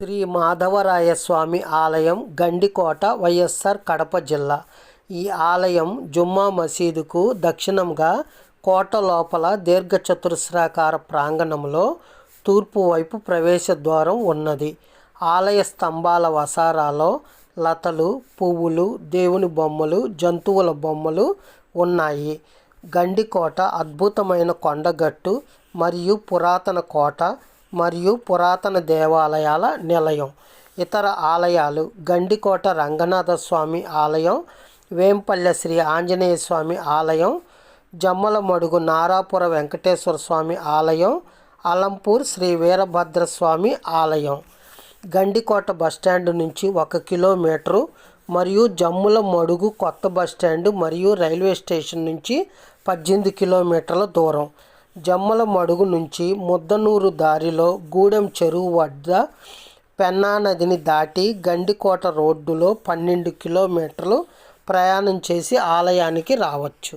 శ్రీ మాధవరాయ స్వామి ఆలయం గండికోట వైఎస్ఆర్ కడప జిల్లా. ఈ ఆలయం జుమ్మా మసీదుకు దక్షిణంగా కోట లోపల దీర్ఘచతురస్రాకార ప్రాంగణంలో తూర్పు వైపు ప్రవేశ ద్వారం ఉన్నది. ఆలయ స్తంభాల వసారాలో లతలు, పువ్వులు, దేవుని బొమ్మలు, జంతువుల బొమ్మలు ఉన్నాయి. గండికోట అద్భుతమైన కొండగట్టు మరియు పురాతన కోట మరియు పురాతన దేవాలయాల నిలయం. ఇతర ఆలయాలు: గండికోట రంగనాథ స్వామి ఆలయం, వేంపల్లె శ్రీ ఆంజనేయ స్వామి ఆలయం, జమ్మలమడుగు నారాపుర వెంకటేశ్వర స్వామి ఆలయం, అలంపూర్ శ్రీ వీరభద్రస్వామి ఆలయం. గండికోట బస్టాండ్ నుంచి 1 కిలోమీటరు మరియు జమ్ములమడుగు కొత్త బస్టాండ్ మరియు రైల్వే స్టేషన్ నుంచి 18 కిలోమీటర్ల దూరం. జమ్మలమడుగు నుంచి ముద్దనూరు దారిలో గూడెం చెరువు వద్ద పెన్నా నదిని దాటి గండికోట రోడ్డులో 12 కిలోమీటర్లు ప్రయాణం చేసి ఆలయానికి రావచ్చు.